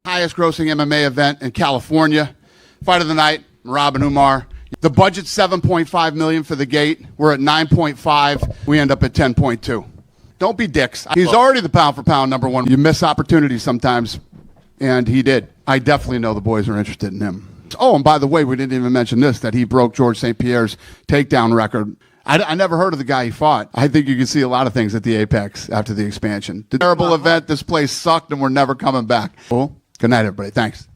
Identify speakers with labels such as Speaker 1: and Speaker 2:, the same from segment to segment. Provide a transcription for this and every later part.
Speaker 1: Highest grossing MMA event in California. Fight of the night, Merab and Umar. The budget's $7.5 million for the gate. We're at 9.5. We end up at 10.2. Don't be dicks. He's already the pound for pound number one. You miss opportunities sometimes, and he did. I definitely know the boys are interested in him. Oh, and by the way, we didn't even mention this, that he broke George St. Pierre's takedown record. I never heard of the guy he fought. I think you can see a lot of things at the Apex after the expansion. The terrible event, this place sucked, and we're never coming back. Cool. Good night, everybody. Thanks.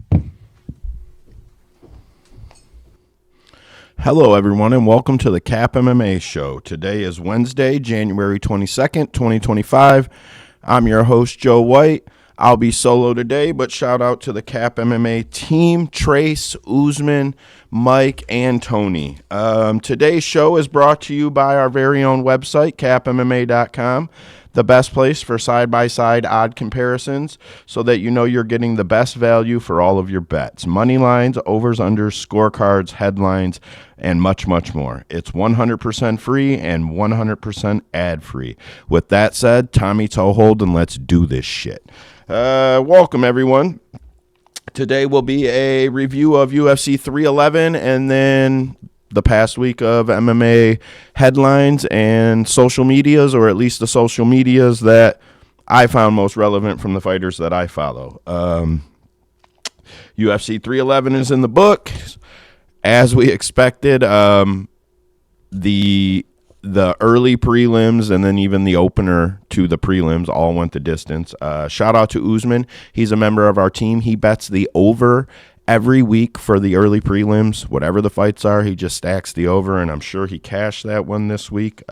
Speaker 2: Hello, everyone, and welcome to the CAP MMA Show. Today is Wednesday, January 22nd, 2025. I'm your host, Joe White. I'll be solo today, but shout out to the CAP MMA team, Trace, Usman, Mike, and Tony. Today's show is brought to you by our very own website, capmma.com. The best place for side-by-side odd comparisons so that you know you're getting the best value for all of your bets. Money lines, overs, unders, scorecards, headlines, and much, much more. It's 100% free and 100% ad-free. With that said, Tommy Toehold, and let's do this shit. Welcome, everyone. Today will be a review of UFC 311 and then the past week of MMA headlines and social medias, or at least the social medias that I found most relevant from the fighters that I follow. UFC 311 is in the book. As we expected, the early prelims and then even the opener to the prelims all went the distance. Shout out to Usman. He's a member of our team. He bets the over every week for the early prelims. Whatever the fights are, he just stacks the over, and I'm sure he cashed that one this week.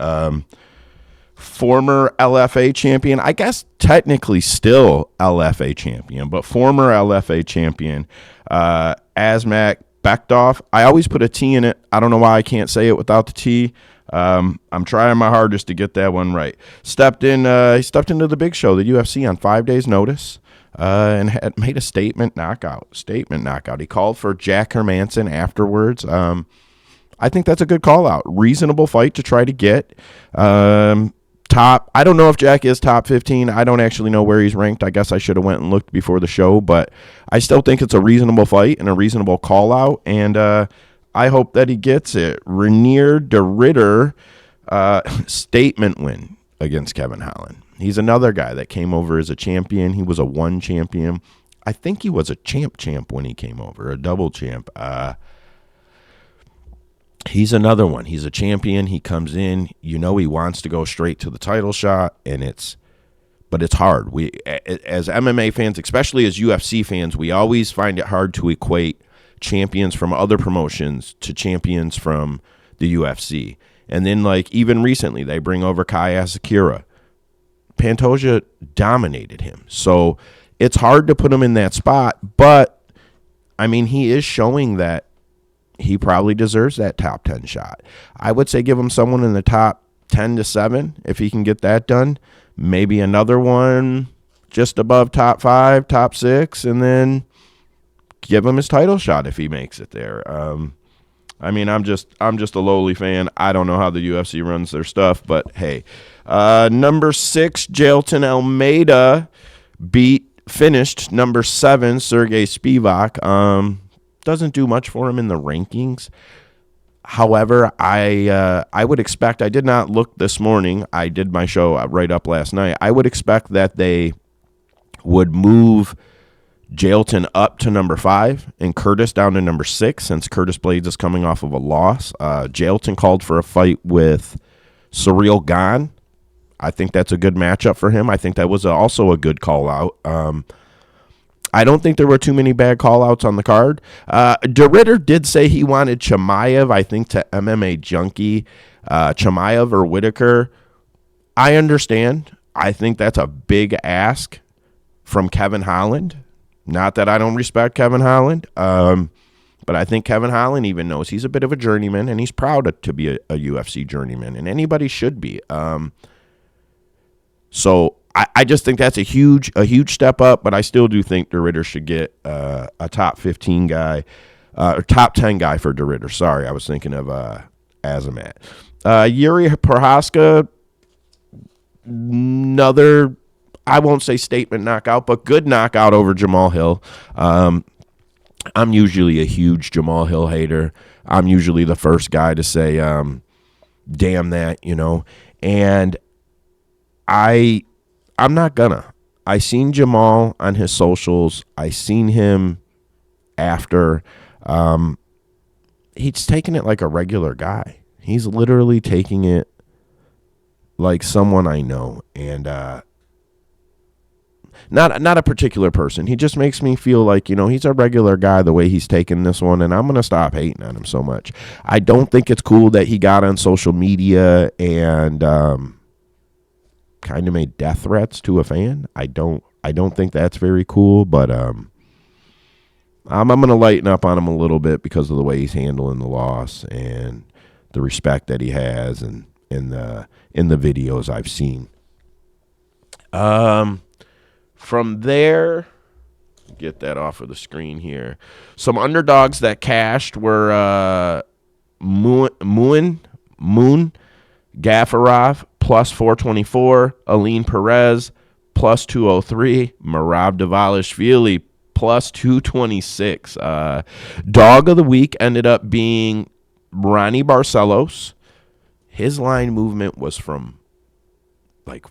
Speaker 2: Former LFA champion, I guess technically still LFA champion, but former LFA champion, Azamat Bekoev. I always put a T in it. I don't know why I can't say it without the T. I'm trying my hardest to get that one right. He stepped into the big show, the UFC, on 5 days' notice. And had made a statement knockout. He called for Jack Hermansson afterwards. I think that's a good call out. Reasonable fight to try to get. Top. I don't know if Jack is top 15. I don't actually know where he's ranked. I guess I should have went and looked before the show, but I still think it's a reasonable fight and a reasonable call out. And I hope that he gets it. Reinier de Ridder statement win against Kevin Holland. He's another guy that came over as a champion. He was a one champion. I think he was a champ when he came over, a double champ. He's another one. He's a champion. He comes in. You know he wants to go straight to the title shot, but it's hard. We, as MMA fans, especially as UFC fans, we always find it hard to equate champions from other promotions to champions from the UFC. And then, like, even recently, they bring over Kai Asakura. Pantoja dominated him. So it's hard to put him in that spot, but, I mean, he is showing that he probably deserves that top 10 shot. I would say give him someone in the top 10 to 7 if he can get that done. Maybe another one just above top 5, top 6, and then give him his title shot if he makes it there. I mean, I'm just a lowly fan. I don't know how the UFC runs their stuff, but hey. Number 6, Jailton Almeida finished number 7, Serghei Spivac. Doesn't do much for him in the rankings. However, I would expect, I did not look this morning. I did my show right up last night. I would expect that they would move Jailton up to number 5 and Curtis down to number 6 since Curtis Blades is coming off of a loss. Jailton called for a fight with Ciryl Gane. I think that's a good matchup for him. I think that was also a good call out. I don't think there were too many bad call outs on the card. De Ridder did say he wanted Chimaev, I think, to MMA Junkie. Chimaev or Whittaker. I understand. I think that's a big ask from Kevin Holland. Not that I don't respect Kevin Holland, but I think Kevin Holland even knows he's a bit of a journeyman, and he's proud to be a UFC journeyman, and anybody should be. So I just think that's a huge step up, but I still do think De Ridder should get a top 15 guy, or top 10 guy for De Ridder. Sorry, I was thinking of Azamat. Yuri Prochazka, another I won't say statement knockout, but good knockout over Jamal Hill. I'm usually a huge Jamal Hill hater. I'm usually the first guy to say, damn that, and I'm not gonna. I seen Jamal on his socials. I seen him after. He's taking it like a regular guy. He's literally taking it like someone I know, and not a particular person. He just makes me feel like, he's a regular guy the way he's taking this one, and I'm going to stop hating on him so much. I don't think it's cool that he got on social media and kind of made death threats to a fan. I don't think that's very cool, but I'm going to lighten up on him a little bit because of the way he's handling the loss and the respect that he has, and in the videos I've seen. From there, get that off of the screen here. Some underdogs that cashed were Muin Gafurov plus 424, Alin Perez plus 203, Merab Dvalishvili plus 226. Dog of the week ended up being Raoni Barcelos. His line movement was from like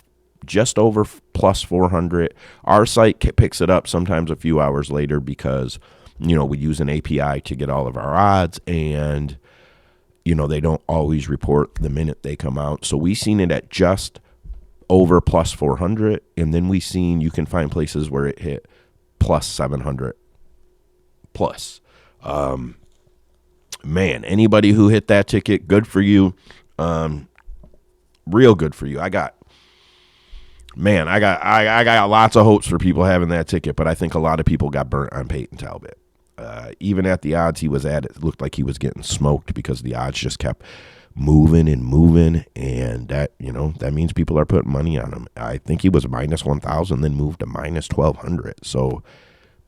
Speaker 2: just over plus 400. Our site picks it up sometimes a few hours later because, we use an API to get all of our odds, and, they don't always report the minute they come out. So we seen it at just over plus 400, and then you can find places where it hit plus 700 plus. Man, anybody who hit that ticket, good for you. Real good for you. I got lots of hopes for people having that ticket, but I think a lot of people got burnt on Peyton Talbot. Even at the odds he was at, it looked like he was getting smoked because the odds just kept moving, and that, that means people are putting money on him. I think he was minus 1,000, then moved to minus 1,200. So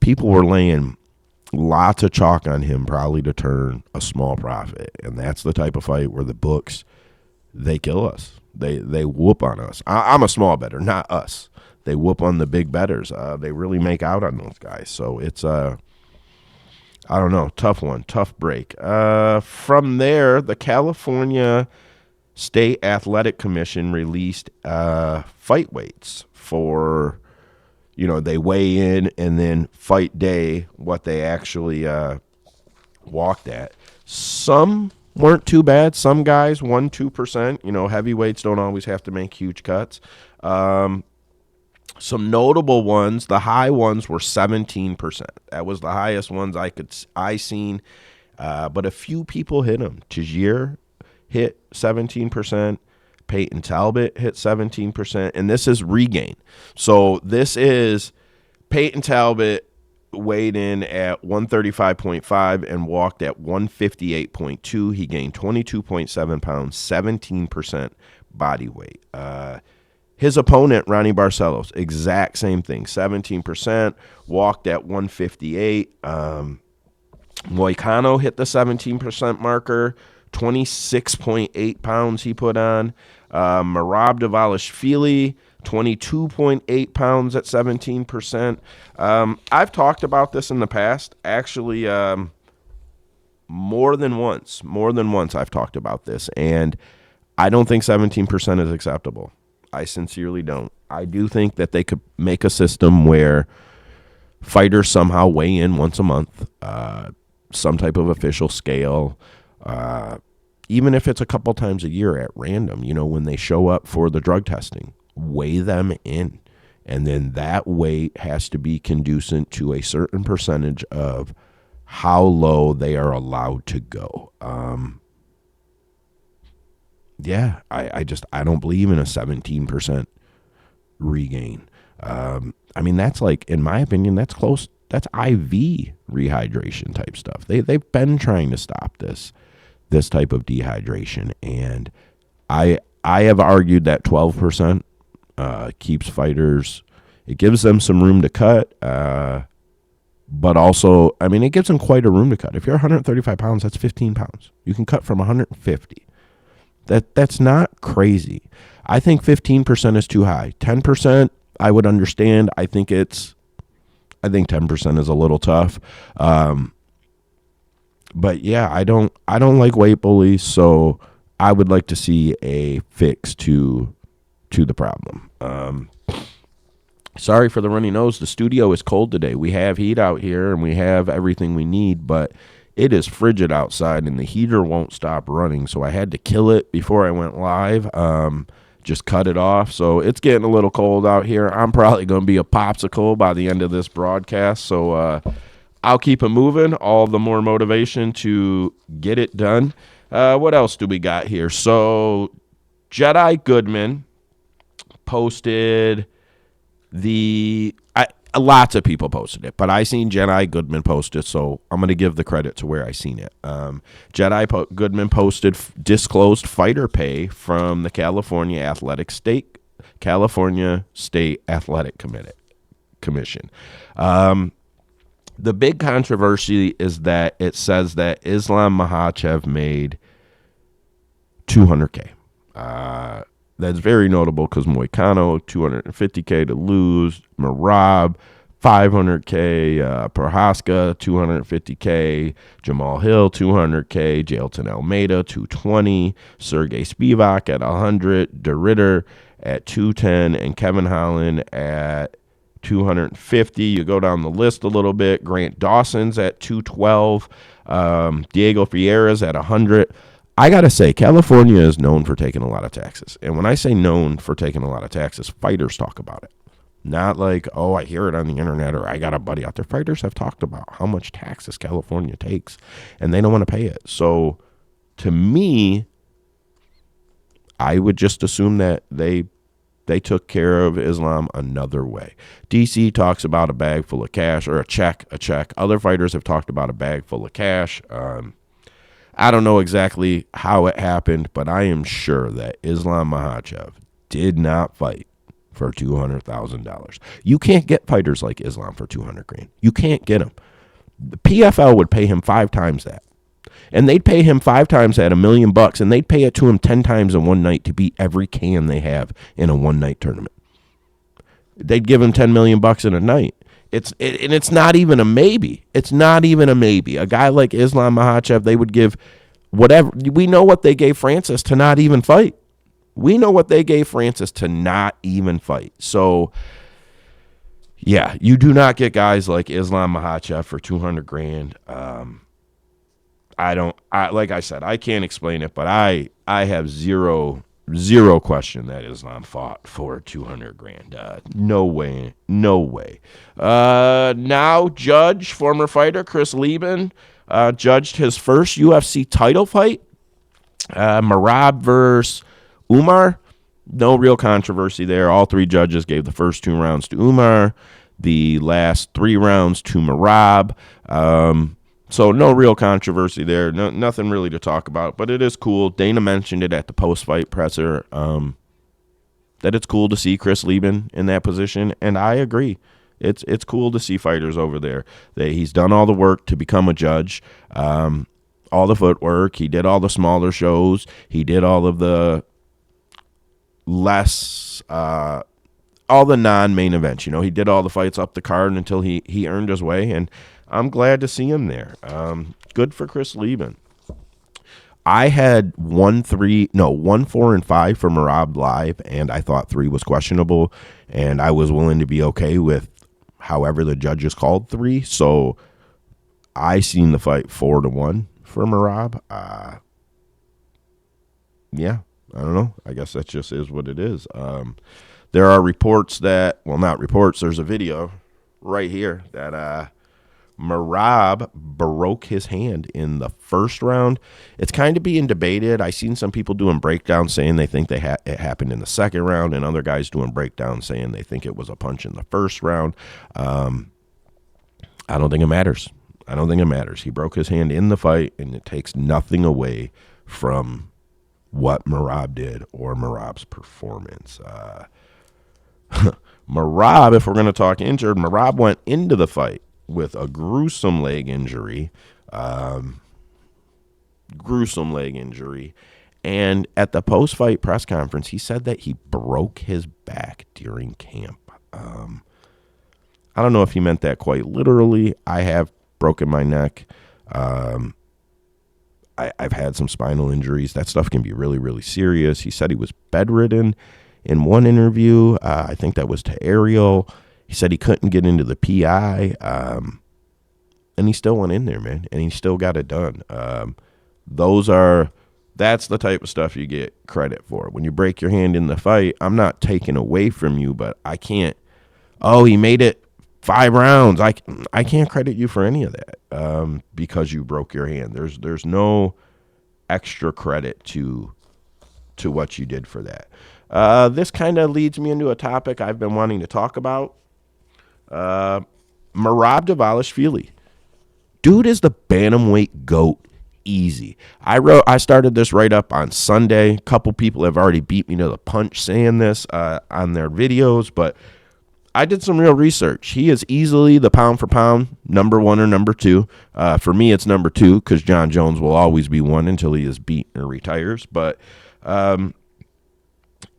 Speaker 2: people were laying lots of chalk on him, probably to turn a small profit, and that's the type of fight where the books, they kill us. They whoop on us. I'm a small bettor, not us. They whoop on the big bettors. They really make out on those guys. So it's I don't know, tough one, tough break. From there, the California State Athletic Commission released fight weights for, they weigh in and then fight day, what they actually walked at. Some weren't too bad. Some guys 1-2%. Heavyweights don't always have to make huge cuts. Some notable ones, the high ones were 17%. That was the highest ones I seen. But a few people hit them. Tajir hit 17%. Peyton Talbot hit 17%. And this is regain. So this is Peyton Talbot weighed in at 135.5 and walked at 158.2. He gained 22.7 pounds, 17% body weight. His opponent, Raoni Barcelos, exact same thing, 17%, walked at 158. Moicano hit the 17% marker, 26.8 pounds he put on. Merab Dvalishvili, 22.8 pounds at 17%. I've talked about this in the past, actually, more than once I've talked about this, and I don't think 17% is acceptable. I sincerely don't. I do think that they could make a system where fighters somehow weigh in once a month, some type of official scale, even if it's a couple times a year at random, when they show up for the drug testing, weigh them in. And then that weight has to be conducive to a certain percentage of how low they are allowed to go. Yeah, I don't believe in a 17% regain. That's like, in my opinion, that's close. That's IV rehydration type stuff. They've been trying to stop this type of dehydration, and I have argued that 12% keeps fighters. It gives them some room to cut, but also, it gives them quite a room to cut. If you're 135 pounds, that's 15 pounds. You can cut from 150. That's not crazy. I think 15% is too high. 10%, I would understand. I think 10% is a little tough. But yeah, I don't like weight bullies, so I would like to see a fix to the problem. Sorry for the runny nose. The studio is cold today. We have heat out here and we have everything we need, but it is frigid outside and the heater won't stop running. So I had to kill it before I went live. Just cut it off. So it's getting a little cold out here. I'm probably going to be a popsicle by the end of this broadcast. So I'll keep it moving. All the more motivation to get it done. What else do we got here? So Jedi Goodman posted lots of people posted it, but I seen Jedi Goodman post it, so I'm going to give the credit to where I seen it. Goodman posted disclosed fighter pay from the California State Athletic Commission. The big controversy is that it says that Islam Makhachev made $200K. That's very notable because Moicano, $250K to lose. Merab, $500K. Prohaska, $250K. Jamal Hill, $200K. Jailton Almeida, $220. Serghei Spivac at $100. De Ridder at $210. And Kevin Holland at $250. You go down the list a little bit. Grant Dawson's at $212. Diego Fierra's at $100. I got to say, California is known for taking a lot of taxes. And when I say known for taking a lot of taxes, fighters talk about it. Not like, oh, I hear it on the internet or I got a buddy out there. Fighters have talked about how much taxes California takes, and they don't want to pay it. So to me, I would just assume that they took care of Islam another way. DC talks about a bag full of cash or a check. Other fighters have talked about a bag full of cash. I don't know exactly how it happened, but I am sure that Islam Makhachev did not fight for $200,000. You can't get fighters like Islam for $200,000. You can't get them. The PFL would pay him 5 times that. And they'd pay him 5 times that, $1 million, and they'd pay it to him 10 times in one night to beat every can they have in a one-night tournament. They'd give him $10 million in a night. And it's not even a maybe. It's not even a maybe. A guy like Islam Makhachev, they would give whatever. We know what they gave Francis to not even fight. So, yeah, you do not get guys like Islam Makhachev for $200,000. Like I said, I can't explain it, but I have zero question that Islam fought for $200,000. No way. Now former fighter Chris Lieben judged his first UFC title fight, Merab versus Umar. No real controversy there. All 3 judges gave the first 2 rounds to Umar, the last 3 rounds to Merab. So no real controversy there. Nothing really to talk about, but it is cool. Dana mentioned it at the post-fight presser, that it's cool to see Chris Lieben in that position, and I agree. It's cool to see fighters over there. He's done all the work to become a judge, all the footwork. He did all the smaller shows. He did all of the all the non-main events. He did all the fights up the card until he earned his way, and I'm glad to see him there. Good for Chris Lieben. I had 1, 4, and 5 for Merab live, and I thought 3 was questionable, and I was willing to be okay with however the judges called 3. So I seen the fight 4-1 for Merab. Yeah, I don't know. I guess that just is what it is. There are reports that, well, not reports. There's a video right here that Merab broke his hand in the first round. It's kind of being debated. I seen some people doing breakdowns saying they think it happened in the second round, and other guys doing breakdowns saying they think it was a punch in the first round. I don't think it matters. He broke his hand in the fight, and it takes nothing away from what Merab did or Merab's performance. Merab, if we're going to talk injured, Merab went into the fight with a gruesome leg injury. And at the post-fight press conference, he said that he broke his back during camp. I don't know if he meant that quite literally. I have broken my neck. I've had some spinal injuries. That stuff can be really, really serious. He said he was bedridden in one interview. I think that was to Ariel. He said he couldn't get into the PI. And he still went in there, man. And he still got it done. That's the type of stuff you get credit for. When you break your hand in the fight, I'm not taking away from you, but I can't, he made it 5 rounds. I can't credit you for any of that because you broke your hand. There's no extra credit to what you did for that. This kind of leads me into a topic I've been wanting to talk about. Merab Dvalishvili. Dude is the bantamweight GOAT. Easy. I started this right up on Sunday. A couple people have already beat me to the punch saying this on their videos, but I did some real research. He is easily the pound for pound number 1 or number 2. For me, it's number 2 because John Jones will always be 1 until he is beaten or retires. But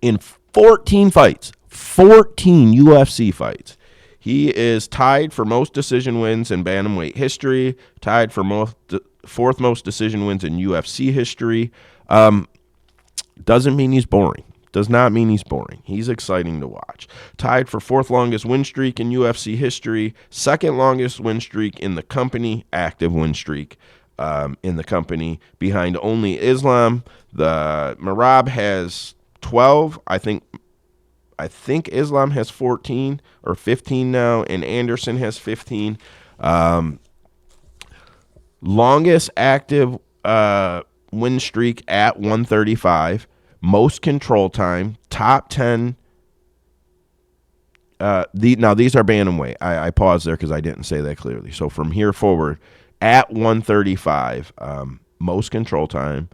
Speaker 2: in 14 fights, 14 UFC fights, he is tied for most decision wins in bantamweight history, tied for fourth most decision wins in UFC history. Doesn't mean he's boring. Does not mean he's boring. He's exciting to watch. Tied for 4th longest win streak in UFC history, 2nd longest win streak in the company, active win streak in the company, behind only Islam. The Merab has 12. I think Islam has 14 or 15 now, and Anderson has 15. Longest active win streak at 135. Most control time. Top 10. Now, these are bantamweight. I paused there because I didn't say that clearly. So from here forward, at 135, most control time.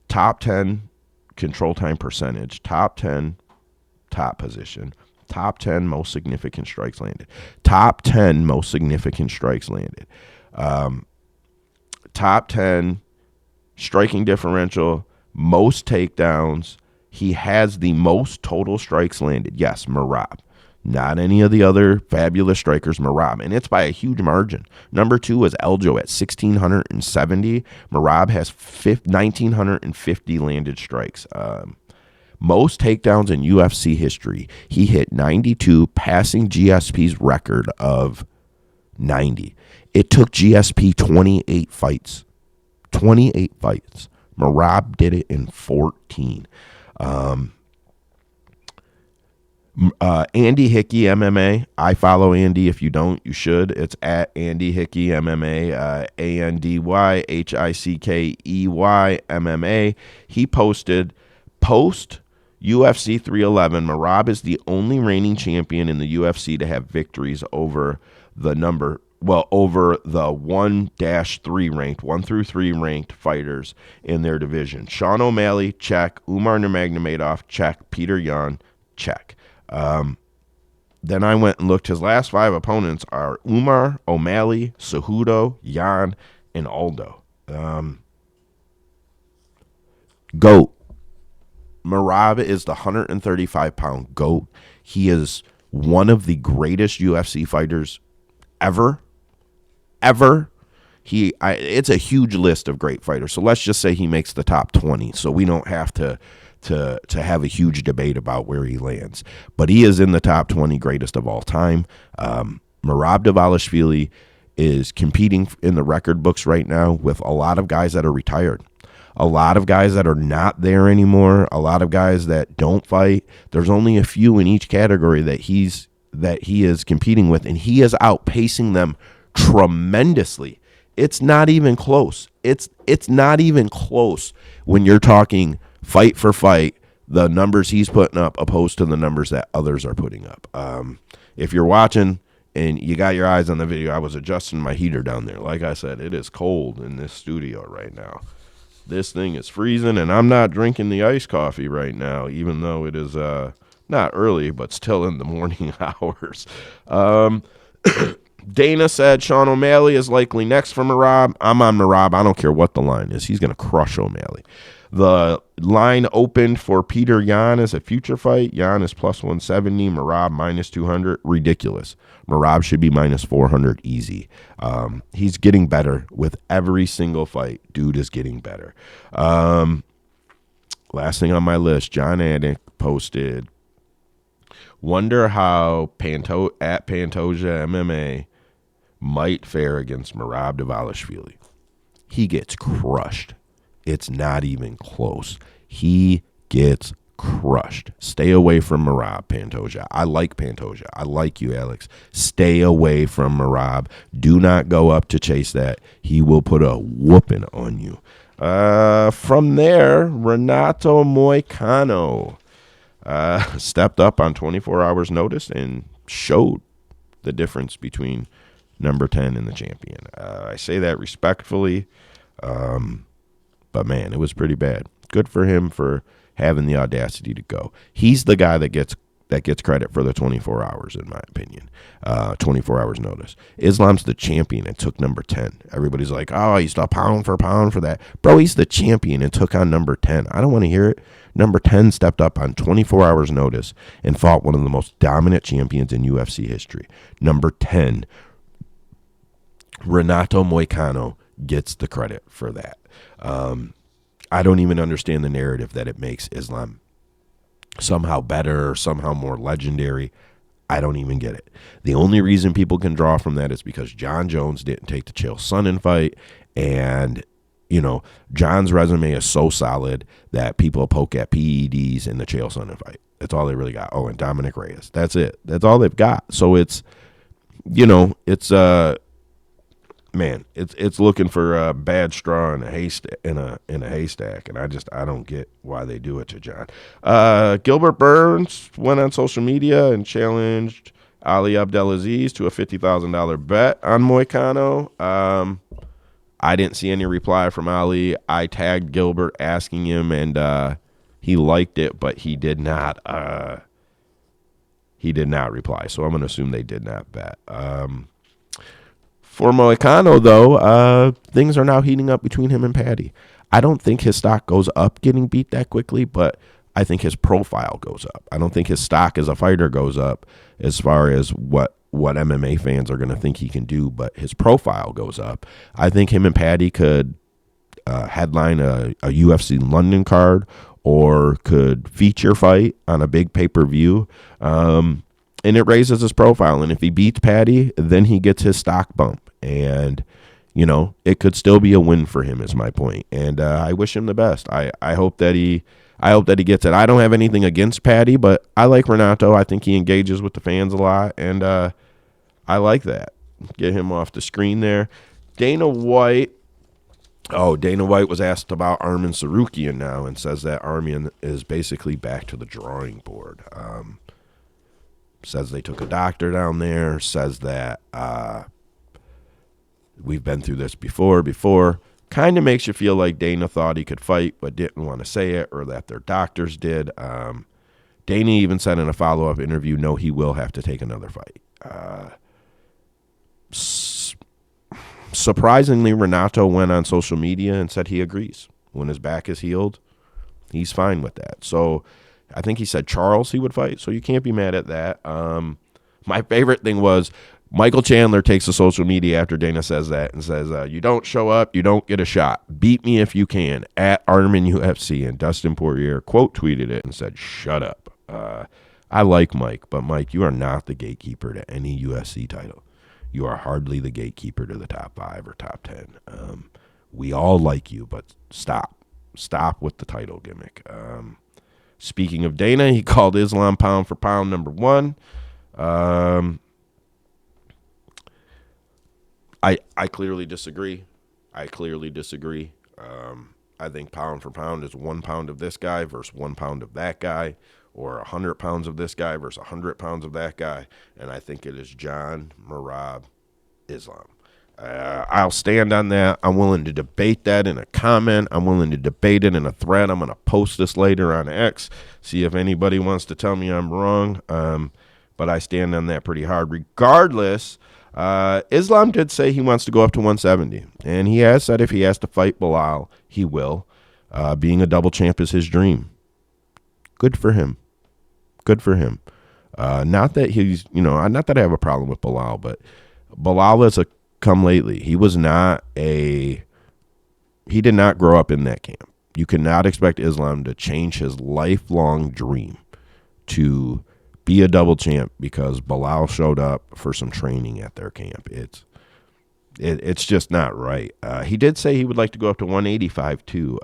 Speaker 2: Top 10 control time percentage. Top 10 top position. Top 10 most significant strikes landed. Top 10 most significant strikes landed. Top 10 striking differential, most takedowns. He has the most total strikes landed. Yes, Merab. Not any of the other fabulous strikers, Merab. And it's by a huge margin. Number 2 is Eljo at 1,670. Merab has 1,950 landed strikes. Most takedowns in UFC history. He hit 92, passing GSP's record of 90. It took GSP 28 fights. 28 fights. Merab did it in 14. Andy Hickey MMA. I follow Andy. If you don't, you should. It's at Andy Hickey MMA. ANDYHICKEY MMA. He posted post UFC 311. Merab is the only reigning champion in the UFC to have victories over the 1-3 ranked, 1 through 3 ranked fighters in their division. Sean O'Malley, check. Umar Nurmagomedov, check. Petr Yan, check. Then I went and looked. His last 5 opponents are Umar, O'Malley, Cejudo, Yan, and Aldo. GOAT. Merab is the 135-pound GOAT. He is one of the greatest UFC fighters ever. It's a huge list of great fighters. So let's just say he makes the top 20. So we don't have to have a huge debate about where he lands. But he is in the top 20 greatest of all time. Merab Dvalishvili is competing in the record books right now with a lot of guys that are retired. A lot of guys that are not there anymore. A lot of guys that don't fight. There's only a few in each category that he is competing with, and he is outpacing them tremendously. It's not even close. It's not even close when you're talking fight for fight, the numbers he's putting up opposed to the numbers that others are putting up. If you're watching and you got your eyes on the video, I was adjusting my heater down there. Like I said, it is cold in this studio right now. This thing is freezing, and I'm not drinking the iced coffee right now, even though it is not early, but still in the morning hours. Dana said Sean O'Malley is likely next for Merab. I'm on Merab. I don't care what the line is. He's going to crush O'Malley. The line opened for Petr Yan as a future fight. Yan is plus 170, Merab minus 200. Ridiculous. Merab should be minus 400 easy. He's getting better with every single fight. Dude is getting better. Last thing on my list, John Anik posted, wonder how at Pantoja MMA might fare against Merab Dvalishvili. He gets crushed. It's not even close. He gets crushed. Stay away from Merab, Pantoja. I like Pantoja. I like you, Alex. Stay away from Merab. Do not go up to chase that. He will put a whooping on you. From there, Renato Moicano stepped up on 24 hours notice and showed the difference between number 10 and the champion. I say that respectfully, but man, it was pretty bad. Good for him for having the audacity to go. He's the guy that gets credit for the 24 hours, in my opinion. 24 hours notice. Islam's the champion and took number 10. Everybody's like, oh, he's a pound for pound for that. Bro, he's the champion and took on number 10. I don't want to hear it. Number 10 stepped up on 24 hours notice and fought one of the most dominant champions in UFC history. Number 10, Renato Moicano gets the credit for that. I don't even understand the narrative that it makes Islam somehow better or somehow more legendary. I don't even get it. The only reason people can draw from that is because John Jones didn't take the Chael Sonnen fight, and John's resume is so solid that people poke at PEDs in the Chael Sonnen fight. That's all they really got. Oh, and Dominic Reyes. That's it. That's all they've got. So it's looking for a bad straw in a haystack, and I don't get why they do it to John. Gilbert Burns went on social media and challenged Ali Abdelaziz to a $50,000 bet on Moicano. I didn't see any reply from Ali. I tagged Gilbert asking him, and he liked it, but he did not. He did not reply. So I'm going to assume they did not bet. For Moicano, though, things are now heating up between him and Paddy. I don't think his stock goes up getting beat that quickly, but I think his profile goes up. I don't think his stock as a fighter goes up as far as what MMA fans are going to think he can do, but his profile goes up. I think him and Paddy could headline a UFC London card or could feature fight on a big pay-per-view. And it raises his profile. And if he beats Paddy, then he gets his stock bump. And, it could still be a win for him is my point. And I wish him the best. I hope that he gets it. I don't have anything against Paddy, but I like Renato. I think he engages with the fans a lot. And I like that. Get him off the screen there. Dana White was asked about Arman Tsarukyan now and says that Arman is basically back to the drawing board. Says they took a doctor down there, says that we've been through this before. Kind of makes you feel like Dana thought he could fight but didn't want to say it, or that their doctors did. Dana even said in a follow-up interview, no, he will have to take another fight. Surprisingly, Renato went on social media and said he agrees. When his back is healed, he's fine with that. So I think he said Charles he would fight, so you can't be mad at that. My favorite thing was Michael Chandler takes to social media after Dana says that and says, you don't show up, you don't get a shot. Beat me if you can, at Arman UFC. And Dustin Poirier quote tweeted it and said, shut up. I like Mike, but Mike, you are not the gatekeeper to any UFC title. You are hardly the gatekeeper to the top 5 or top 10. We all like you, but stop. Stop with the title gimmick. Speaking of Dana, he called Islam pound for pound number 1. I clearly disagree. I think pound for pound is 1 pound of this guy versus 1 pound of that guy, or 100 pounds of this guy versus 100 pounds of that guy. And I think it is John, Merab, Islam. I'll stand on that. I'm willing to debate that in a comment. I'm willing to debate it in a thread. I'm going to post this later on X, see if anybody wants to tell me I'm wrong. But I stand on that pretty hard. Regardless, Islam did say he wants to go up to 170. And he has said if he has to fight Bilal, he will. Being a double champ is his dream. Good for him. Good for him. Not that he's, not that I have a problem with Belal, but Belal is a come lately. He did not grow up in that camp. You cannot expect Islam to change his lifelong dream to be a double champ because Belal showed up for some training at their camp. It's just not right. He did say he would like to go up to 185 too.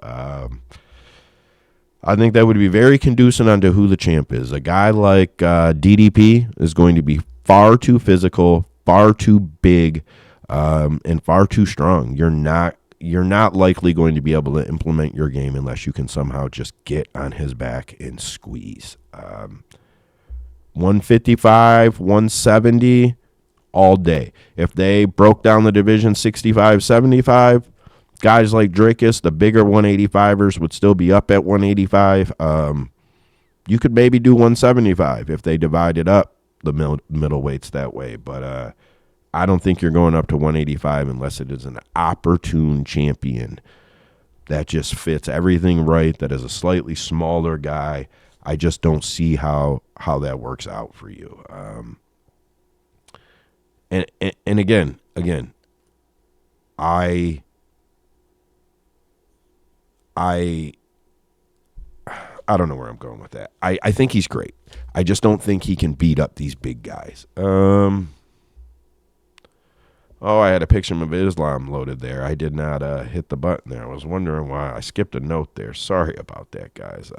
Speaker 2: I think that would be very conducive onto who the champ is. A guy like DDP is going to be far too physical, far too big, and far too strong. You're not likely going to be able to implement your game unless you can somehow just get on his back and squeeze. 155, 170, all day. If they broke down the division 65, 75, guys like Dricus, the bigger 185ers, would still be up at 185. You could maybe do 175 if they divided up the middleweights that way. But I don't think you're going up to 185 unless it is an opportune champion that just fits everything right, that is a slightly smaller guy. I just don't see how that works out for you. And again, I don't know where I'm going with that. I think he's great. I just don't think he can beat up these big guys. I had a picture of Islam loaded there. I did not hit the button there. I was wondering why. I skipped a note there. Sorry about that, guys.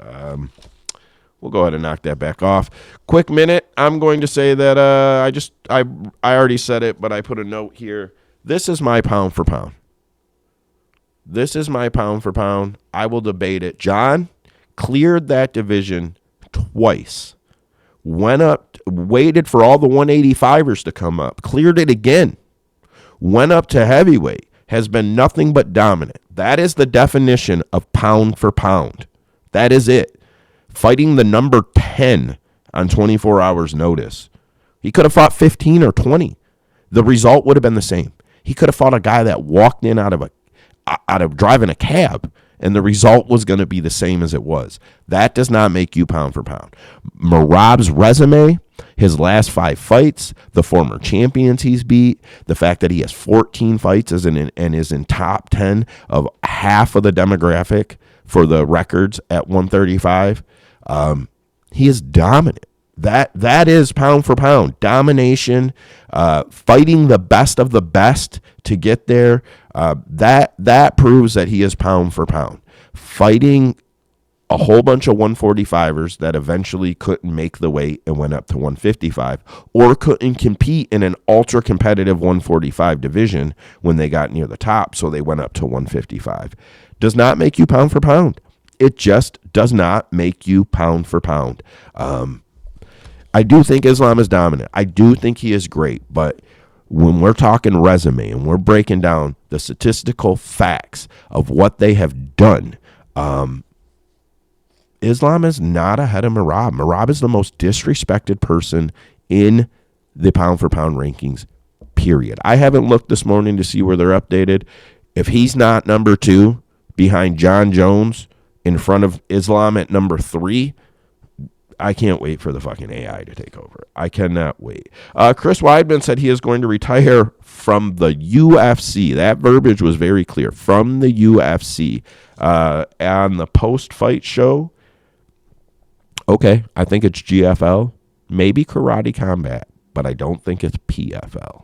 Speaker 2: We'll go ahead and knock that back off. Quick minute. I'm going to say that I already said it, but I put a note here. This is my pound for pound. This is my pound for pound. I will debate it. John cleared that division twice. Went up, waited for all the 185ers to come up. Cleared it again. Went up to heavyweight. Has been nothing but dominant. That is the definition of pound for pound. That is it. Fighting the number 10 on 24 hours notice. He could have fought 15 or 20. The result would have been the same. He could have fought a guy that walked in out of driving a cab, and the result was going to be the same as it was. That does not make you pound for pound. Merab's resume, his last 5 fights, the former champions he's beat, the fact that he has 14 fights and is in top 10 of half of the demographic for the records at 135, he is dominant. That is pound for pound domination, fighting the best of the best to get there. That proves that he is pound for pound. Fighting a whole bunch of 145ers that eventually couldn't make the weight and went up to 155, or couldn't compete in an ultra competitive 145 division when they got near the top, so they went up to 155. Does not make you pound for pound. It just does not make you pound for pound. I do think Islam is dominant. I do think he is great. But when we're talking resume and we're breaking down the statistical facts of what they have done, Islam is not ahead of Merab. Merab is the most disrespected person in the pound for pound rankings, period. I haven't looked this morning to see where they're updated. If he's not number 2 behind John Jones in front of Islam at number 3, I can't wait for the fucking AI to take over. I cannot wait. Chris Weidman said he is going to retire from the UFC. That verbiage was very clear. From the UFC. On the post-fight show, okay, I think it's GFL. Maybe Karate Combat, but I don't think it's PFL.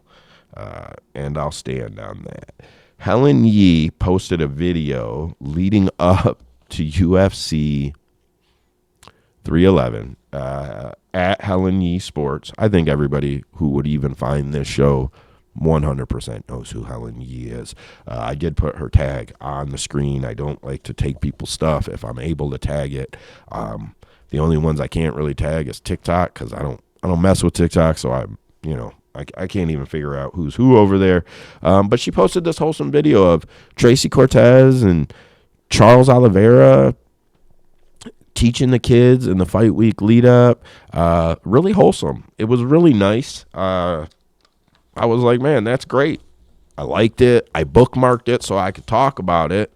Speaker 2: And I'll stand on that. Helen Yee posted a video leading up to UFC 311 at Helen Yee Sports. I think everybody who would even find this show 100% knows who Helen Yee is. I did put her tag on the screen. I don't like to take people's stuff if I'm able to tag it. The only ones I can't really tag is TikTok because I don't mess with TikTok, so I can't even figure out who's who over there. But she posted this wholesome video of Tracy Cortez and Charles Oliveira teaching the kids in the fight week lead up. Really wholesome. It was really nice. I was like, man, that's great. I liked it. I bookmarked it so I could talk about it.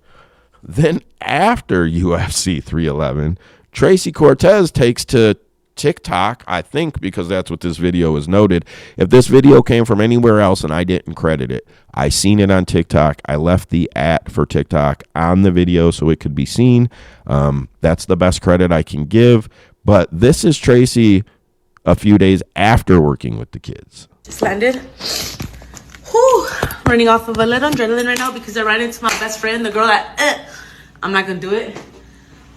Speaker 2: Then after UFC 311, Tracy Cortez takes to TikTok, I think, because that's what this video is noted. If this video came from anywhere else and I didn't credit it, I seen it on TikTok. I left the for TikTok on the video so it could be seen. That's the best credit I can give. But this is Tracy a few days after working with the kids.
Speaker 3: Just landed. Whew. Running off of a little adrenaline right now because I ran into my best friend, the girl that, I'm not going to do it.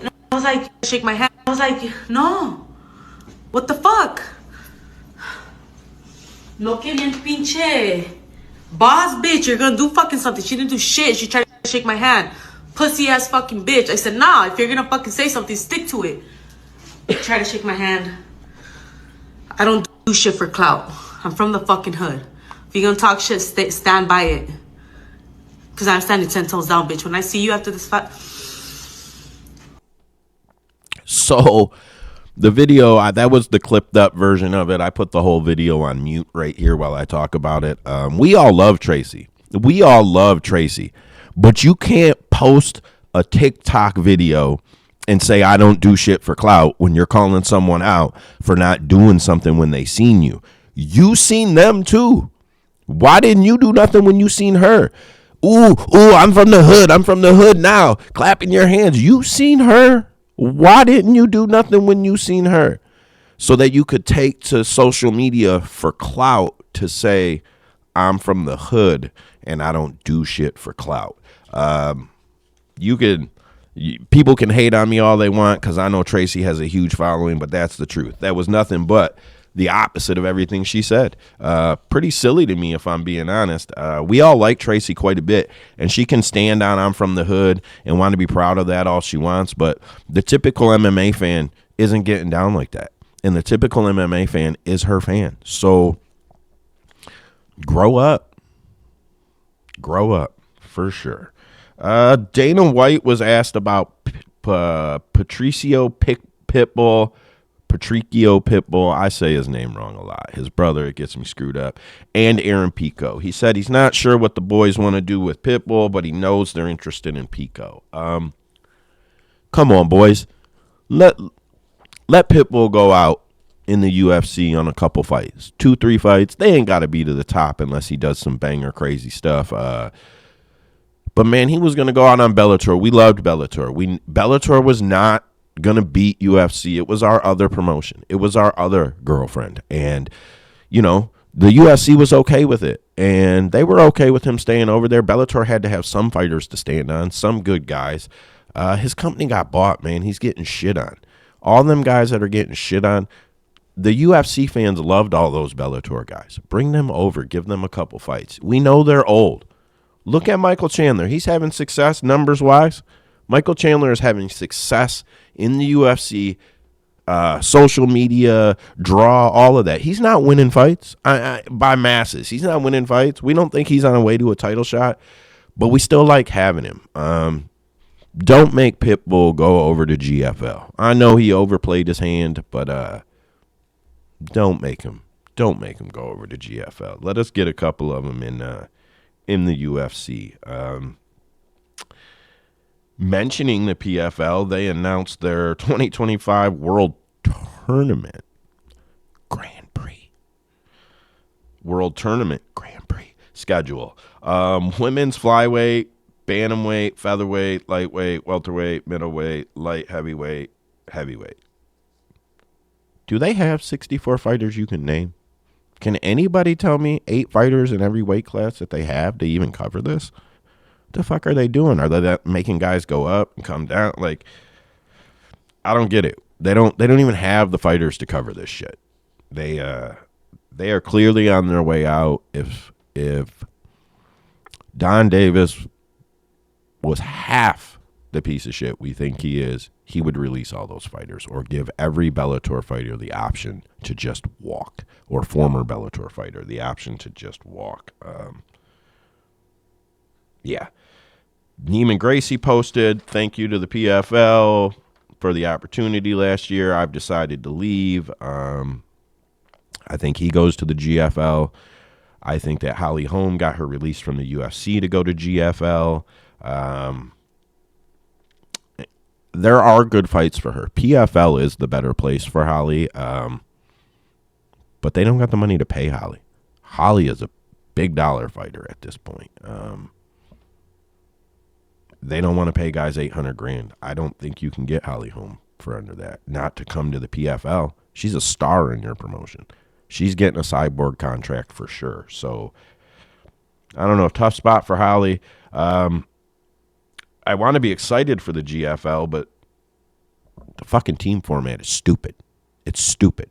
Speaker 3: And I was like, shake my hand. I was like, no. What the fuck? No que bien pinche. Boss bitch, you're gonna do fucking something. She didn't do shit. She tried to shake my hand. Pussy ass fucking bitch. I said, nah, if you're gonna fucking say something, stick to it. Try to shake my hand. I don't do shit for clout. I'm from the fucking hood. If you're gonna talk shit, stand by it. Cause I'm standing 10 toes down, bitch. When I see you after this fight.
Speaker 2: So the video, that was the clipped up version of it. I put the whole video on mute right here while I talk about it. We all love Tracy. We all love Tracy. But you can't post a TikTok video and say, I don't do shit for clout when you're calling someone out for not doing something when they seen you. You seen them too. Why didn't you do nothing when you seen her? Ooh, I'm from the hood. I'm from the hood now. Clapping your hands. You seen her. Why didn't you do nothing when you seen her? So that you could take to social media for clout to say, I'm from the hood and I don't do shit for clout. People can hate on me all they want because I know Tracy has a huge following, but that's the truth. That was nothing but the opposite of everything she said. Pretty silly to me, if I'm being honest. We all like Tracy quite a bit, and she can stand on I'm from the hood and want to be proud of that all she wants, but the typical MMA fan isn't getting down like that, and the typical MMA fan is her fan. So grow up for sure. Dana White was asked about Patricio Pitbull. I say his name wrong a lot. His brother, it gets me screwed up. And Aaron Pico. He said he's not sure what the boys want to do with Pitbull, but he knows they're interested in Pico. Come on, boys. Let Pitbull go out in the UFC on a couple fights. 2-3 fights. They ain't got to be to the top unless he does some banger crazy stuff. But, man, he was going to go out on Bellator. We loved Bellator. Bellator was not going to beat UFC. It was our other promotion. It was our other girlfriend. And, you know, the UFC was okay with it. And they were okay with him staying over there. Bellator had to have some fighters to stand on, some good guys. His company got bought, man. He's getting shit on. All them guys that are getting shit on, the UFC fans loved all those Bellator guys. Bring them over. Give them a couple fights. We know they're old. Look at Michael Chandler. He's having success numbers-wise. Michael Chandler is having success in the UFC, social media, draw, all of that. He's not winning fights by masses. He's not winning fights. We don't think he's on the way to a title shot, but we still like having him. Don't make Pitbull go over to GFL. I know he overplayed his hand, but don't make him go over to GFL. Let us get a couple of them in the UFC. Mentioning the PFL, they announced their 2025 World Tournament Grand Prix. World Tournament Grand Prix schedule. Women's flyweight, bantamweight, featherweight, lightweight, welterweight, middleweight, light heavyweight, heavyweight. Do they have 64 fighters you can name? Can anybody tell me 8 fighters in every weight class that they have to even cover this? What the fuck are they doing? Are they making guys go up and come down? Like, I don't get it. They don't even have the fighters to cover this shit. They are clearly on their way out. If Don Davis was half the piece of shit we think he is, he would release all those fighters or give every Bellator fighter the option to just walk, or former Bellator fighter the option to just walk. Yeah. Neiman Gracie posted, thank you to the PFL for the opportunity last year. I've decided to leave. I think he goes to the GFL. I think that Holly Holm got her released from the UFC to go to GFL. there are good fights for her. PFL is the better place for Holly, but they don't got the money to pay Holly. Holly is a big dollar fighter at this point. They don't want to pay guys $800,000. I don't think you can get Holly home for under that. Not to come to the PFL. She's a star in your promotion. She's getting a Cyborg contract for sure. So I don't know. Tough spot for Holly. I want to be excited for the GFL, but the fucking team format is stupid. It's stupid.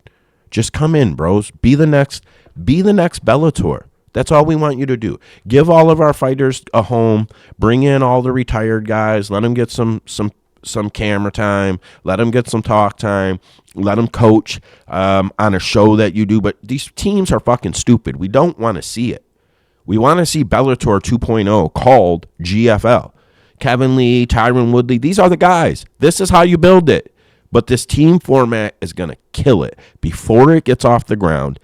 Speaker 2: Just come in, bros. Be the next Bellator. That's all we want you to do. Give all of our fighters a home. Bring in all the retired guys. Let them get some camera time. Let them get some talk time. Let them coach on a show that you do. But these teams are fucking stupid. We don't want to see it. We want to see Bellator 2.0 called GFL. Kevin Lee, Tyron Woodley, these are the guys. This is how you build it. But this team format is going to kill it before it gets off the ground.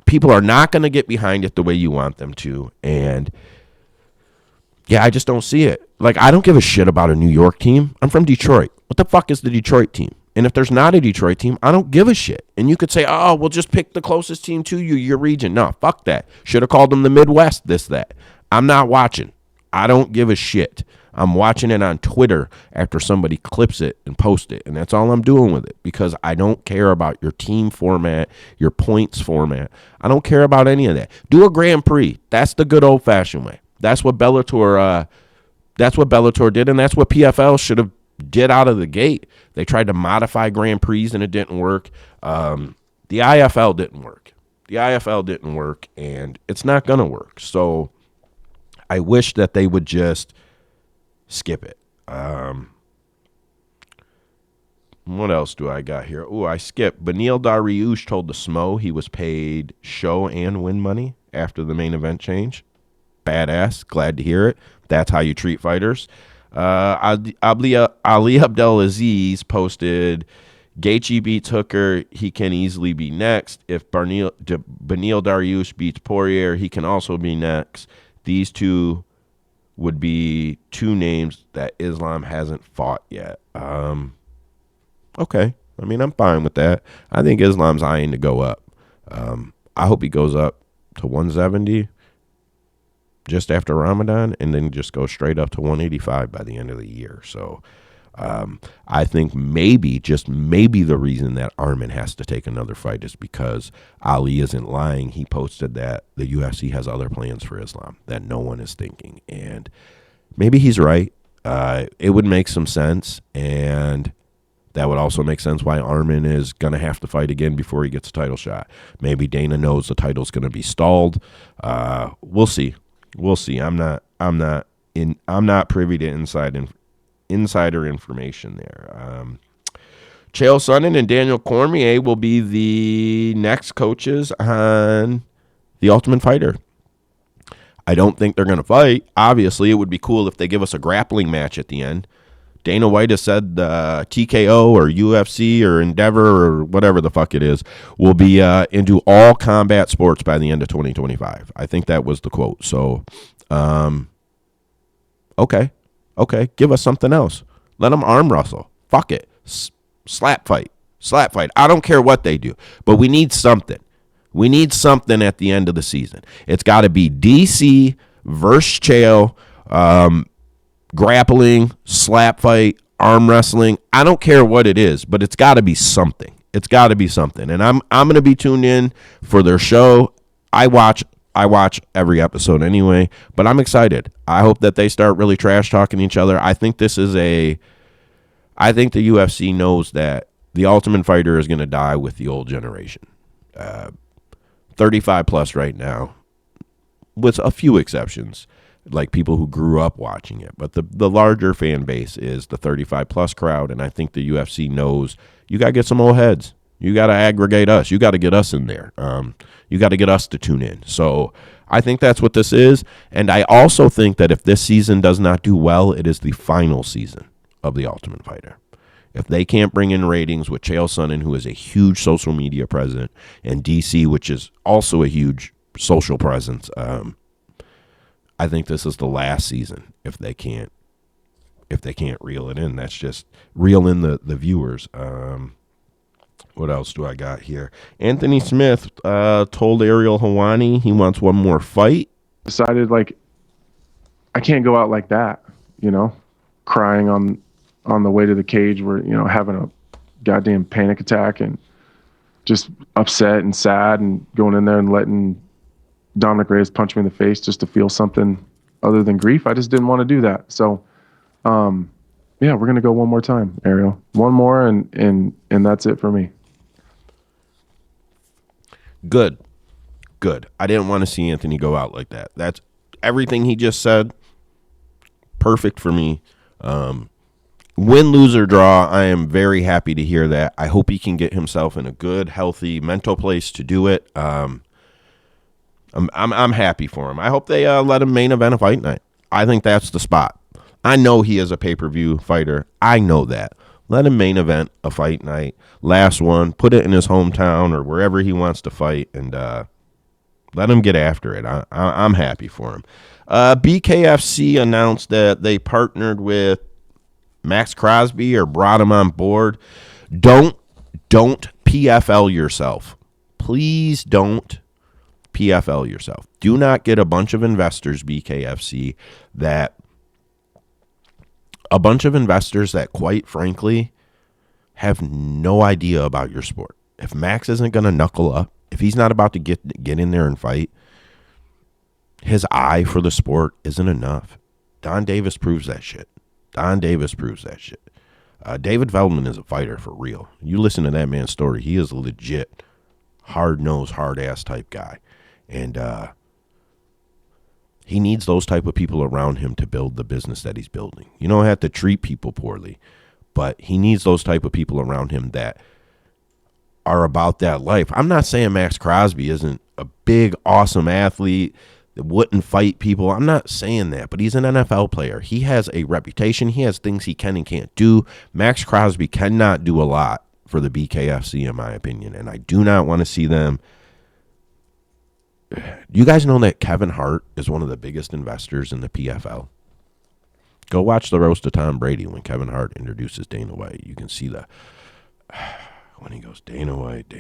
Speaker 2: People are not going to get behind it the way you want them to. And, yeah, I just don't see it. Like, I don't give a shit about a New York team. I'm from Detroit. What the fuck is the Detroit team? And if there's not a Detroit team, I don't give a shit. And you could say, oh, we'll just pick the closest team to you, your region. No, fuck that. Should have called them the Midwest, this, that. I'm not watching. I don't give a shit. I'm watching it on Twitter after somebody clips it and posts it. And that's all I'm doing with it because I don't care about your team format, your points format. I don't care about any of that. Do a Grand Prix. That's the good old-fashioned way. That's what Bellator did, and that's what PFL should have did out of the gate. They tried to modify Grand Prix, and it didn't work. The IFL didn't work. And it's not going to work. So I wish that they would just skip it. What else do I got here? Oh, I skipped. Beneil Dariush told the Smo he was paid show and win money after the main event change. Badass. Glad to hear it. That's how you treat fighters. Ali Abdelaziz posted, Gaethje beats Hooker, he can easily be next. If Beneil Dariush beats Poirier, he can also be next. These two would be two names that Islam hasn't fought yet. Okay. I mean, I'm fine with that. I think Islam's eyeing to go up. I hope he goes up to 170 just after Ramadan and then just go straight up to 185 by the end of the year. So I think maybe, just maybe the reason that Arman has to take another fight is because Ali isn't lying. He posted that the UFC has other plans for Islam that no one is thinking. And maybe he's right. It would make some sense. And that would also make sense why Arman is going to have to fight again before he gets a title shot. Maybe Dana knows the title's going to be stalled. We'll see. I'm not privy to insider information there. Chael Sonnen and Daniel Cormier will be the next coaches on The Ultimate Fighter. I don't think they're going to fight. Obviously, it would be cool if they give us a grappling match at the end. Dana White has said TKO or UFC or Endeavor or whatever the fuck it is will be into all combat sports by the end of 2025. I think that was the quote. So, okay, give us something else. Let them arm wrestle. Fuck it. Slap fight. I don't care what they do, but we need something. We need something at the end of the season. It's got to be DC versus Chael, grappling, slap fight, arm wrestling. I don't care what it is, but it's got to be something. And I'm going to be tuned in for their show. I watch every episode anyway, but I'm excited. I hope that they start really trash talking each other. I think the UFC knows that the Ultimate Fighter is going to die with the old generation. 35 plus right now, with a few exceptions, like people who grew up watching it. But the larger fan base is the 35 plus crowd, and I think the UFC knows you got to get some old heads. You got to aggregate us. You got to get us in there. You got to get us to tune in. So I think that's what this is. And I also think that if this season does not do well, it is the final season of The Ultimate Fighter. If they can't bring in ratings with Chael Sonnen, who is a huge social media presence, and DC, which is also a huge social presence, I think this is the last season if they can't if they can't reel it in. That's just reel in the viewers. What else do I got here? Anthony Smith told Ariel Helwani he wants one more fight.
Speaker 4: Decided, like, I can't go out like that, crying on the way to the cage, where, having a goddamn panic attack and just upset and sad, and going in there and letting Dominic Reyes punch me in the face just to feel something other than grief. I just didn't want to do that. So, yeah, we're going to go one more time, Ariel. One more, and that's it for me.
Speaker 2: Good. I didn't want to see Anthony go out like that. That's everything he just said. Perfect for me. Win, lose, or draw, I am very happy to hear that. I hope he can get himself in a good, healthy mental place to do it. I'm happy for him. I hope they let him main event a fight night. I think that's the spot. I know he is a pay-per-view fighter. I know that. Let him main event a fight night. Last one. Put it in his hometown or wherever he wants to fight, and let him get after it. I'm happy for him. BKFC announced that they partnered with Max Crosby or brought him on board. Don't PFL yourself. Please don't PFL yourself. Do not get a bunch of investors, BKFC, that quite frankly have no idea about your sport. If Max isn't going to knuckle up, if he's not about to get in there and fight, his eye for the sport isn't enough. Don Davis proves that shit. David Feldman is a fighter for real. You listen to that man's story, he is a legit hard-nosed, hard-ass type guy. And he needs those type of people around him to build the business that he's building. You don't have to treat people poorly, but he needs those type of people around him that are about that life. I'm not saying Max Crosby isn't a big, awesome athlete that wouldn't fight people. I'm not saying that, but he's an NFL player. He has a reputation. He has things he can and can't do. Max Crosby cannot do a lot for the BKFC, in my opinion, and I do not want to see them. You guys know that Kevin Hart is one of the biggest investors in the PFL? Go watch the roast of Tom Brady when Kevin Hart introduces Dana White. You can see when he goes, Dana White.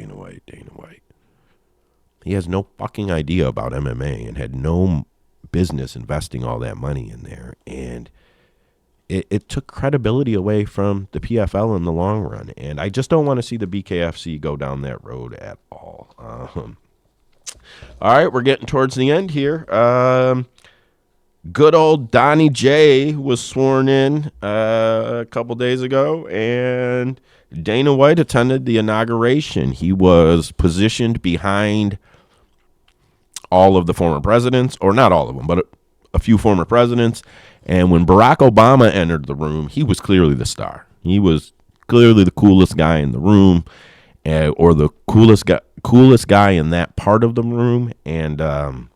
Speaker 2: He has no fucking idea about MMA and had no business investing all that money in there. And it took credibility away from the PFL in the long run. And I just don't want to see the BKFC go down that road at all. All right, we're getting towards the end here. Good old Donnie J was sworn in a couple days ago, and Dana White attended the inauguration. He was positioned behind all of the former presidents, or not all of them, but a few former presidents. And when Barack Obama entered the room, he was clearly the star. He was clearly the coolest guy in the room, or the coolest guy in that part of the room. And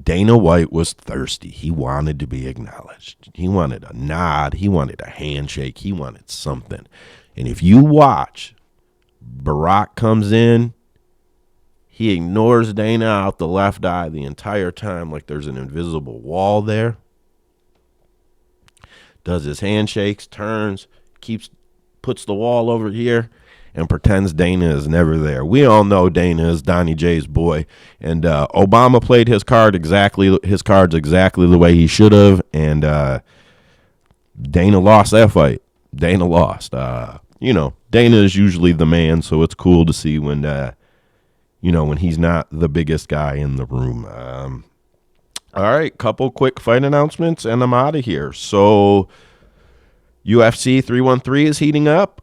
Speaker 2: Dana White was thirsty. He wanted to be acknowledged. He wanted a nod. He wanted a handshake. He wanted something. And if you watch, Barack comes in, he ignores Dana out the left eye the entire time like there's an invisible wall there. Does his handshakes, turns, puts the wall over here, and pretends Dana is never there. We all know Dana is Donnie J's boy, and Obama played his cards exactly the way he should have, and Dana lost that fight. Dana lost. Dana is usually the man, so it's cool to see when when he's not the biggest guy in the room. All right, couple quick fight announcements, and I'm out of here. So UFC 313 is heating up.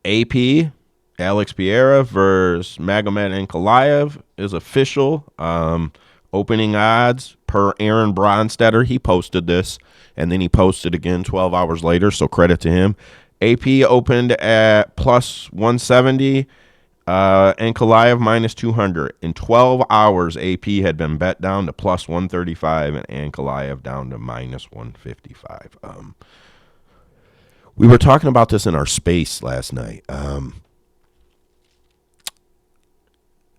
Speaker 2: AP, Alex Pereira versus Magomed Ankalaev is official. Opening odds per Aaron Bronstetter. He posted this, and then he posted again 12 hours later, so credit to him. AP opened at plus 170, Ankalaev minus 200. In 12 hours, AP had been bet down to plus 135, and Ankalaev down to minus 155. We were talking about this in our space last night.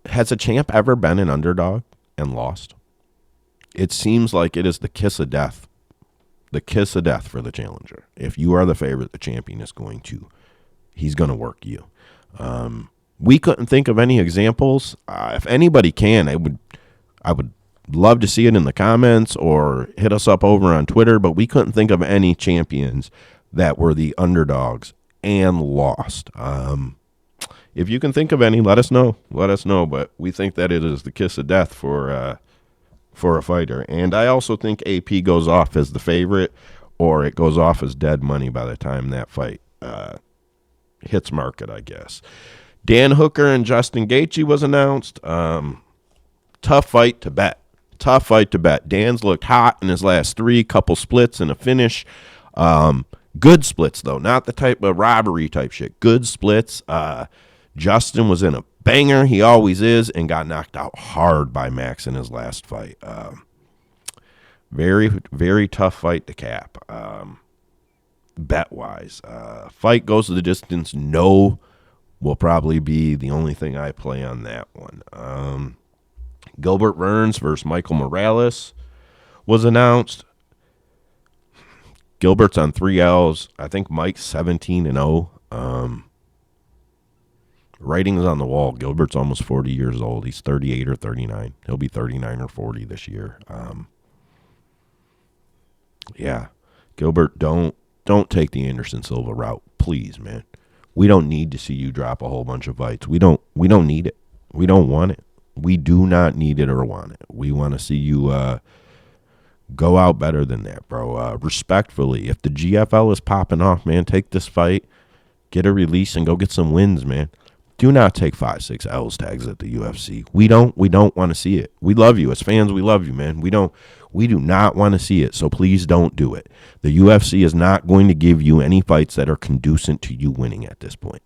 Speaker 2: Has a champ ever been an underdog and lost? it seems like it is the kiss of death. The kiss of death for the challenger. If you are the favorite, the champion he's going to work you. We couldn't think of any examples. If anybody can, I would love to see it in the comments or hit us up over on Twitter, but we couldn't think of any champions that were the underdogs and lost. If you can think of any, let us know. But we think that it is the kiss of death for a fighter. And I also think AP goes off as the favorite, or it goes off as dead money by the time that fight hits market, I guess. Dan Hooker and Justin Gaethje was announced. Tough fight to bet. Dan's looked hot in his last 3, couple splits and a finish. Good splits, though, not the type of robbery type shit. Good splits. Justin was in a banger. He always is, and got knocked out hard by Max in his last fight. Very, very tough fight to cap. Bet-wise. Fight goes to the distance. No will probably be the only thing I play on that one. Gilbert Burns versus Michael Morales was announced. Gilbert's on 3 L's. I think Mike's 17-0. Writing's on the wall. Gilbert's almost 40 years old. He's 38 or 39. He'll be 39 or 40 this year. Yeah. Gilbert, don't take the Anderson Silva route, please, man. We don't need to see you drop a whole bunch of fights. We don't need it. We don't want it. We do not need it or want it. We want to see you go out better than that, bro. Respectfully, if the GFL is popping off, man, take this fight, get a release, and go get some wins, man. Do not take 5-6 L's tags at the UFC. We don't want to see it. We love you as fans. We love you, man. We do not want to see it. So please don't do it. The UFC is not going to give you any fights that are conducive to you winning at this point.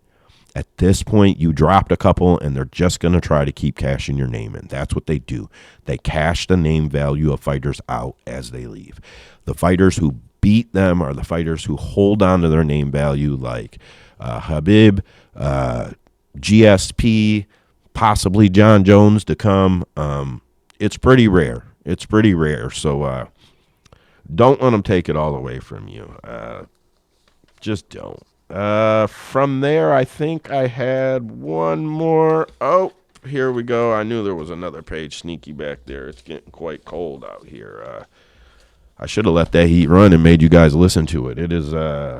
Speaker 2: At this point, you dropped a couple, and they're just going to try to keep cashing your name in. That's what they do. They cash the name value of fighters out as they leave. The fighters who beat them are the fighters who hold on to their name value, like Habib, GSP, possibly John Jones to come. It's pretty rare. So don't let them take it all away from you. Just don't. From there, I think I had one more. Oh, here we go. I knew there was another page sneaky back there. It's getting quite cold out here. I should have let that heat run and made you guys listen to it. It is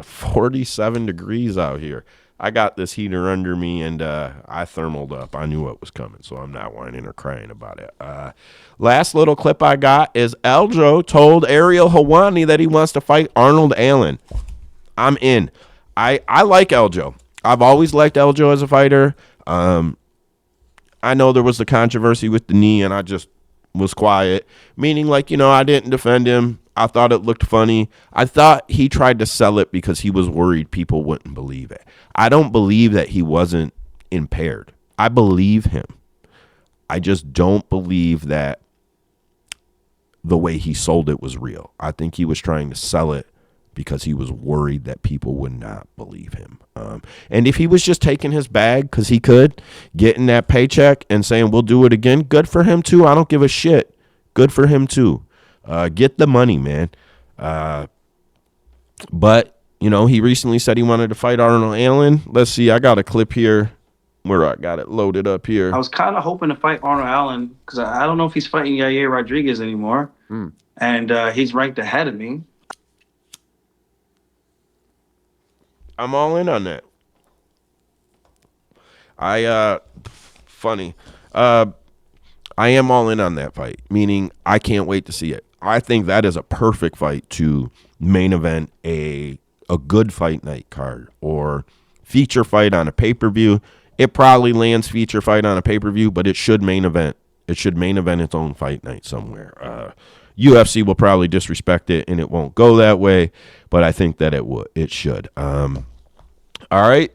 Speaker 2: 47 degrees out here. I got this heater under me, and I thermaled up. I knew what was coming, so I'm not whining or crying about it. Last little clip I got is Aljo told Ariel Helwani that he wants to fight Arnold Allen. I'm in. I like Aljo. I've always liked Aljo as a fighter. I know there was the controversy with the knee, and I just was quiet, meaning like, I didn't defend him. I thought it looked funny. I thought he tried to sell it because he was worried people wouldn't believe it. I don't believe that he wasn't impaired. I believe him. I just don't believe that the way he sold it was real. I think he was trying to sell it because he was worried that people would not believe him. And if he was just taking his bag because he could, getting that paycheck and saying, we'll do it again, good for him too. I don't give a shit. Good for him too. Get the money, man. But, he recently said he wanted to fight Arnold Allen. Let's see. I got a clip here where I got it loaded up here.
Speaker 5: I was kind of hoping to fight Arnold Allen because I don't know if he's fighting Yair Rodriguez anymore. And he's ranked ahead of me.
Speaker 2: I'm all in on that. Funny. I am all in on that fight, meaning I can't wait to see it. I think that is a perfect fight to main event a good fight night card or feature fight on a pay-per-view. It probably lands feature fight on a pay-per-view, but it should main event. It should main event its own fight night somewhere. UFC will probably disrespect it, and it won't go that way, but I think that it would. It should. All right.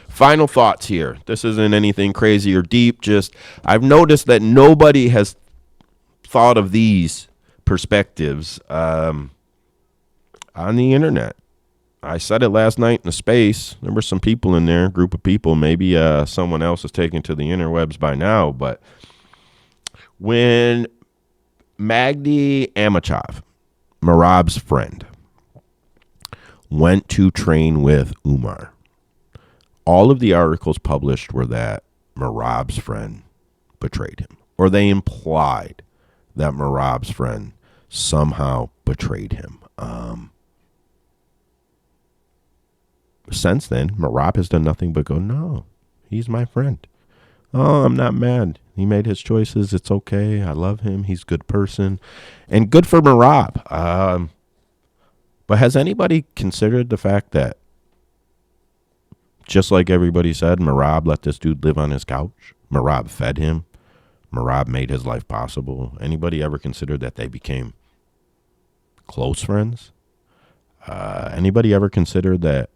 Speaker 2: Final thoughts here. This isn't anything crazy or deep. Just I've noticed that nobody has thought of these perspectives on the internet. I said it last night in the space. There were some people in there, a group of people. Maybe someone else is taken to the interwebs by now. But when Magdi Amachov, Merab's friend, went to train with Umar. All of the articles published were that Merab's friend betrayed him, or they implied that Merab's friend somehow betrayed him. Since then, Merab has done nothing but go, no, he's my friend. Oh, I'm not mad. He made his choices. It's okay. I love him. He's a good person. And good for Merab. But has anybody considered the fact that, just like everybody said, Merab let this dude live on his couch? Merab fed him. Merab made his life possible. Anybody ever considered that they became close friends? Anybody ever considered that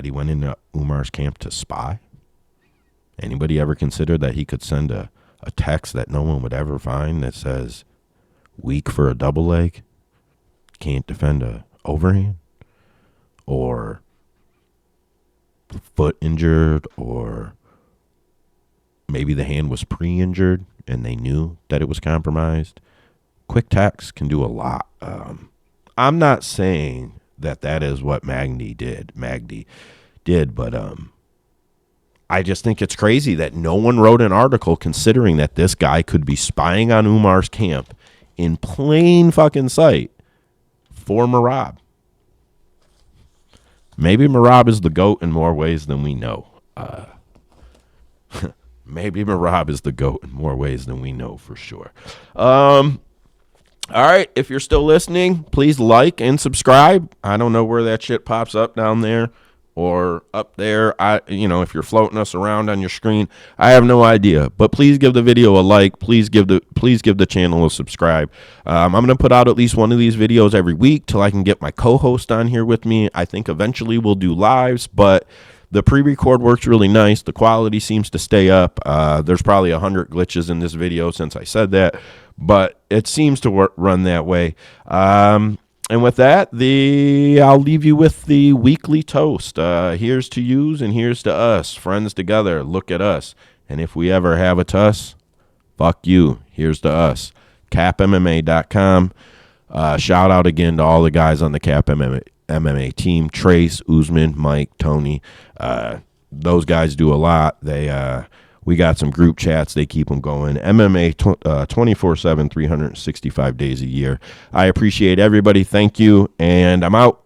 Speaker 2: he went into Umar's camp to spy? Anybody ever considered that he could send a text that no one would ever find that says, weak for a double leg, can't defend a overhand, or foot injured, or maybe the hand was pre-injured and they knew that it was compromised? Quick text can do a lot. I'm not saying that is what Magdi did, but I just think it's crazy that no one wrote an article considering that this guy could be spying on Umar's camp in plain fucking sight for Merab. Maybe Merab is the GOAT in more ways than we know. Maybe Merab is the GOAT in more ways than we know for sure. All right, if you're still listening, please like and subscribe. I don't know where that shit pops up down there or up there. If you're floating us around on your screen, I have no idea. But please give the video a like. Please give the channel a subscribe. I'm gonna put out at least one of these videos every week till I can get my co-host on here with me. I think eventually we'll do lives, but the pre-record works really nice. The quality seems to stay up. There's probably 100 glitches in this video since I said that, but it seems to run that way. And with that, I'll leave you with the weekly toast. Here's to yous and here's to us. Friends together, look at us. And if we ever have a tuss, fuck you. Here's to us. CAPMMA.com. Shout out again to all the guys on the CAP MMA team. Trace, Usman, Mike, Tony. Those guys do a lot. We got some group chats. They keep them going. MMA 24/7, 365 days a year. I appreciate everybody. Thank you. And I'm out.